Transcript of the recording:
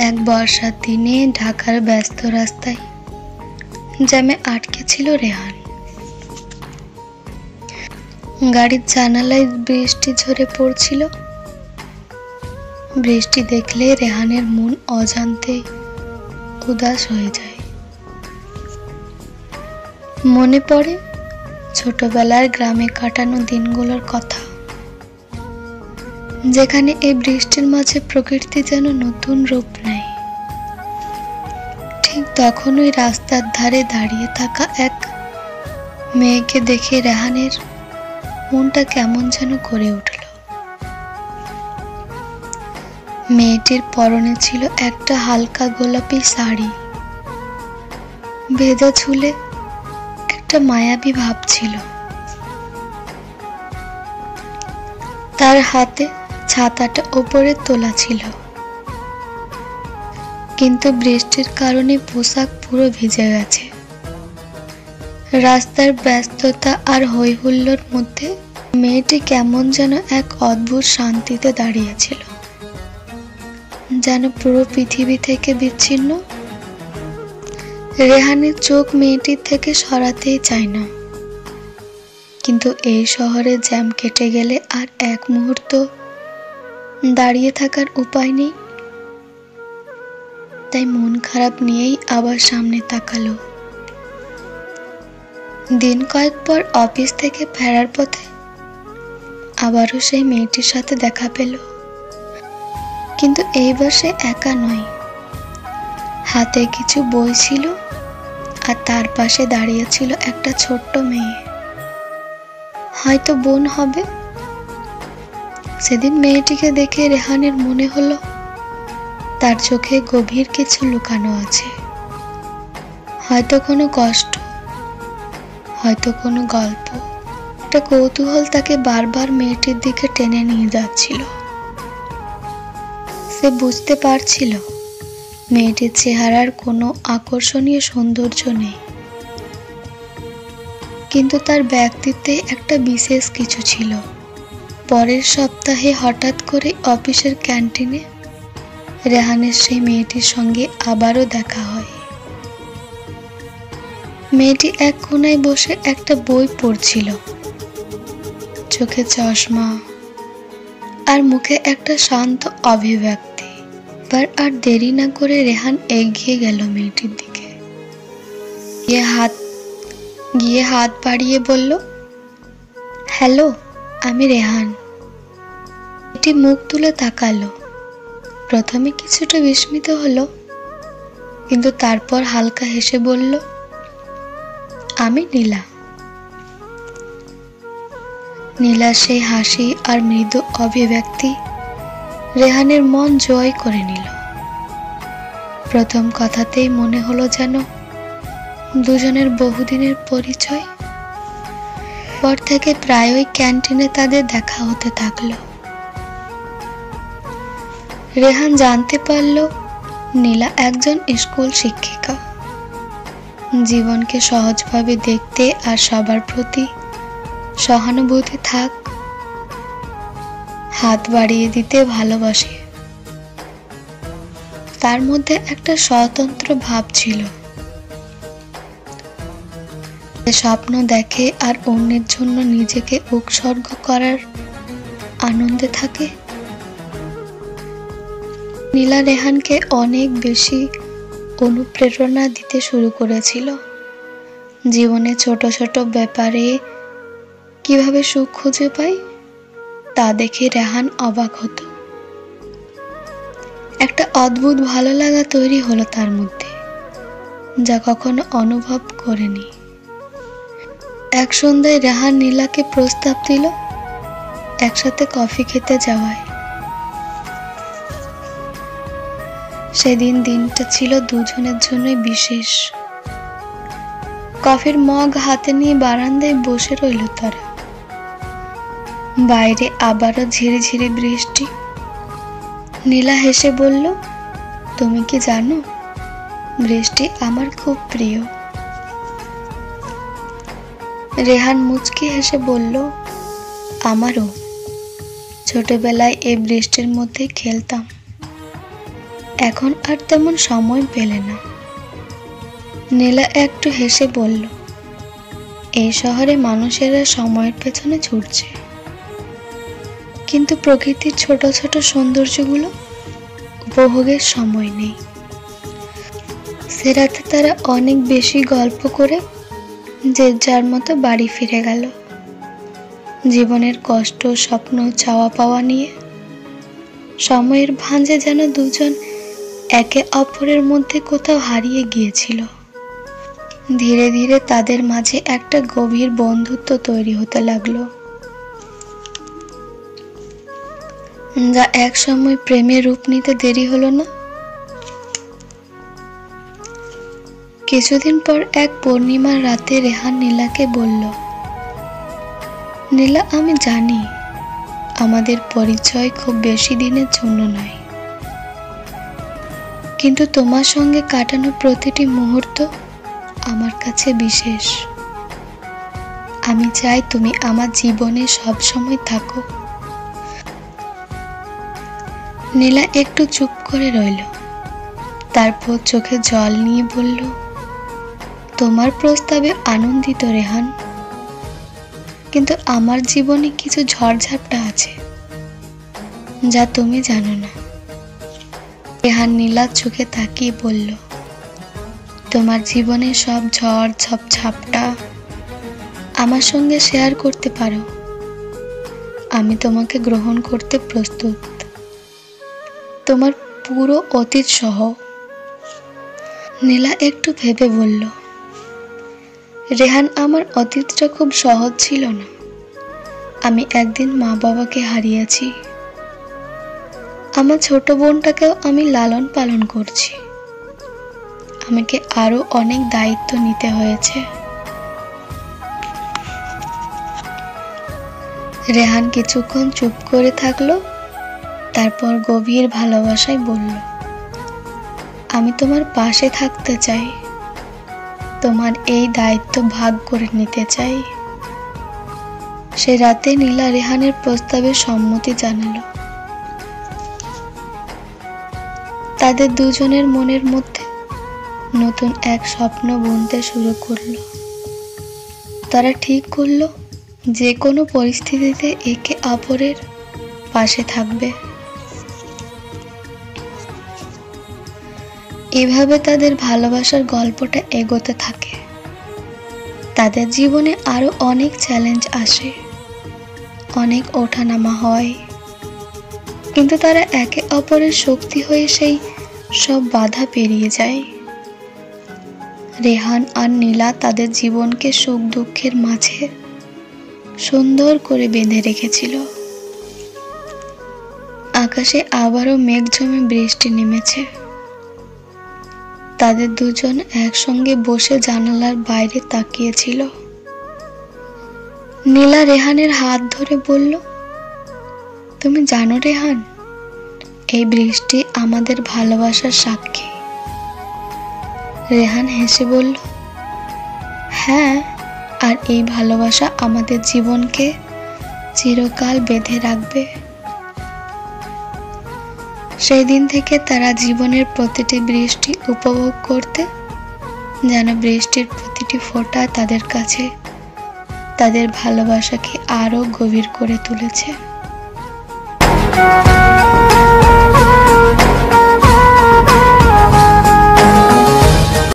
এক বর্ষার দিনে ঢাকার ব্যস্ত রাস্তায় জ্যামে আটকে ছিল রেহান। গাড়ির জানালায় বৃষ্টি ঝরে পড়ছিল। বৃষ্টি দেখলে রেহানের মন অজান্তে উদাস হয়ে যায়। মনে পড়ে ছোটবেলার গ্রামে কাটানো দিনগুলোর কথা, যেখানে এই বৃষ্টির মাঝে প্রকৃতি যেন নতুন রূপ নেয়। ঠিক তখনই রাস্তার ধারে দাঁড়িয়ে থাকা এক মেয়েকে দেখে রেহানের মনটা কেমন যেন করে উঠল। মেয়েটির পরনে ছিল একটা হালকা গোলাপি শাড়ি, ভেজা চুলে একটা মায়াবী ভাব ছিল। তার হাতে ছাতাটা উপরে তোলা ছিল, কিন্তু বৃষ্টির কারণে পোশাক পুরো ভিজে গেছে। রাস্তার ব্যস্ততা আর হই হুল্লোড়ের মধ্যে মেয়েটি কেমন যেন এক অদ্ভুত শান্তিতে দাঁড়িয়েছিল, যেন পুরো পৃথিবী থেকে বিচ্ছিন্ন। রেহানের চোখ মেয়েটির থেকে সরাতেই চায় না, কিন্তু এই শহরে জ্যাম কেটে গেলে আর এক মুহূর্ত দাঁড়িয়ে থাকার উপায় নেই। তাই মন খারাপ নিয়েই আবার সামনে তাকালো। দিন কয়েক পর অফিস থেকে ফেরার পথে আবারও সেই মেয়েটির সাথে দেখা পেল, কিন্তু এইবার সে একা নয়। হাতে কিছু বই ছিল আর তার পাশে দাঁড়িয়ে ছিল একটা ছোট্ট মেয়ে, হয়তো বোন হবে। সেদিন মেয়েটিকে দেখে রেহানের মনে হলো তার চোখে গভীর কিছু লুকানো আছে, হয়তো কোনো কষ্ট, হয়তো কোনো গল্প। একটা কৌতূহল তাকে বারবার মেয়েটির দিকে টেনে নিয়ে যাচ্ছিল। সে বুঝতে পারছিল মেয়েটির চেহারার কোনো আকর্ষণীয় সৌন্দর্য নেই, কিন্তু তার ব্যক্তিত্বে একটা বিশেষ কিছু ছিল। পরের সপ্তাহে হঠাৎ করে অফিসের ক্যান্টিনে রেহানের সেই মেয়েটির সঙ্গে আবারও দেখা হয়। মেয়েটি এক কোণায় বসে একটা বই পড়ছিল, চোখে চশমা আর মুখে একটা শান্ত অভিব্যক্তি। আর দেরি না করে রেহান এগিয়ে গেল মেয়েটির দিকে, গিয়ে হাত বাড়িয়ে বলল, হ্যালো, আমি রেহান। মেয়েটি মুখ তুলে তাকালো। প্রথমে কিছুটা বিস্মিত হলো, কিন্তু তারপর হালকা হেসে বলল, আমি নীলা। নীলার সেই হাসি আর মৃদু অভিব্যক্তি রেহানের মন জয় করে নিল। প্রথম কথাতেই মনে হলো যেন দুজনের বহুদিনের পরিচয়। পর থেকে প্রায়ই ক্যান্টিনে তাদের দেখা হতে থাকলো। রেহান জানতে পারল নীলা একজন স্কুল শিক্ষিকা। জীবনকে সহজভাবে দেখতে আর সবার প্রতি সহানুভূতি থাক হাত বাড়িয়ে দিতে ভালোবাসে। তার মধ্যে একটা স্বতন্ত্র ভাব ছিল। স্বপ্ন দেখে আর অন্যের জন্য নিজেকে উৎসর্গ করার আনন্দে থাকে। নীলা রেহানকে অনেক বেশি অনুপ্রেরণা দিতে শুরু করেছিল। জীবনে ছোট ছোট ব্যাপারে কিভাবে সুখ খুঁজে পাই তা দেখে রেহান অবাক হতো। একটা অদ্ভুত ভালো লাগা তৈরি হলো তার মধ্যে, যা কখনো অনুভব করেনি। এক সন্ধ্যায় রেহান নীলাকে প্রস্তাব দিল একসাথে কফি খেতে যাওয়ায়। সেদিন দিনটা ছিল দুজনের জন্যই বিশেষ। কফির মগ হাতে নিয়ে বারান্দায় বসে রইল তারা। বাইরে আবারও ঝিরিঝিরি বৃষ্টি। নীলা হেসে বলল, তুমি কি জানো, বৃষ্টি আমার খুব প্রিয়। রেহান মুচকি হেসে বলল, আমারও। ছোটবেলায় এই বৃষ্টির মধ্যে খেলতাম। এখন আর তেমন সময় পেলে না। নীলা একটু হেসে বলল, এই শহরে মানুষেরা সময়ের পেছনে ছুটছে, কিন্তু প্রকৃতির ছোট ছোট সৌন্দর্যগুলো উপভোগের সময় নেই। সে রাতে তারা অনেক বেশি গল্প করে যে যার মতো বাড়ি ফিরে গেল, জীবনের কষ্ট, স্বপ্ন, চাওয়া পাওয়া নিয়ে। সময়ের ভাঁজে যেন দুজন একে অপরের মধ্যে কোথাও হারিয়ে গিয়েছিল। ধীরে ধীরে তাদের মাঝে একটা গভীর বন্ধুত্ব তৈরি হতে লাগলো, যা এক সময় প্রেমের রূপ নিতে দেরি হলো না। কিছুদিন পর এক পূর্ণিমার রাতে রেহান নীলাকে বলল, নীলা, আমি জানি আমাদের পরিচয় খুব বেশি দিনের জন্য নয়, কিন্তু তোমার সঙ্গে কাটানো প্রতিটি মুহূর্ত আমার কাছে বিশেষ। আমি চাই তুমি আমার জীবনে সব সময় থাকো। নীলা একটু চুপ করে রইল, তারপর চোখে জল নিয়ে বলল, তোমার প্রস্তাবে আনন্দিত রেহান, কিন্তু আমার জীবনে কিছু ঝড়ঝাপটা আছে যা তুমি জানো না। রেহান নীলার চোখে তাকিয়ে বলল, তোমার জীবনে সব ঝড় ঝাপটা আমার সঙ্গে শেয়ার করতে পারো। আমি তোমাকে গ্রহণ করতে প্রস্তুত, তোমার পুরো অতীত সহ। নীলা একটু ভেবে বলল, রেহান, আমার অতীতটা খুব সহজ ছিল না। আমি একদিন মা বাবাকে হারিয়েছি, আমার ছোট বোনটাকেও আমি লালন পালন করছি। আমাকে আরো অনেক দায়িত্ব নিতে হয়েছে। রেহান কিছুক্ষণ চুপ করে থাকলো, তারপর গভীর ভালোবাসায় বলল, আমি তোমার পাশে থাকতে চাই, তোমার এই দায়িত্ব ভাগ করে নিতে চাই। সে রাতে নীলা রেহানের প্রস্তাবে সম্মতি জানালো। তাদের দুজনের মনের মধ্যে নতুন এক স্বপ্ন বুনতে শুরু করলো। তারা ঠিক করলো যে কোনো পরিস্থিতিতে একে অপরের পাশে থাকবে। এভাবে তাদের ভালোবাসার গল্পটা এগোতে থাকে। তাদের জীবনে আরো অনেক চ্যালেঞ্জ আসে, অনেক ওঠানামা হয়, কিন্তু তারা একে অপরের শক্তি হয়ে সেই সব বাধা পেরিয়ে যায়। রেহান আর নীলা তাদের জীবনকে সুখ দুঃখের মাঝে সুন্দর করে বেঁধে রেখেছিল। আকাশে আবারও মেঘ জমে বৃষ্টি নেমেছে। তাদের দুজন একসঙ্গে বসে জানালার বাইরে তাকিয়েছিল। নীলা রেহানের হাত ধরে বলল, তুমি জানো রেহান, এই বৃষ্টি আমাদের ভালোবাসার সাক্ষী। রেহান হেসে বলল, হ্যাঁ, আর এই ভালোবাসা আমাদের জীবনকে চিরকাল বেঁধে রাখবে। সেই দিন থেকে তারা জীবনের প্রতিটি বৃষ্টি উপভোগ করতে, যেন বৃষ্টির প্রতিটি ফোঁটা তাদের কাছে তাদের ভালোবাসাকে আরো গভীর করে তুলেছে।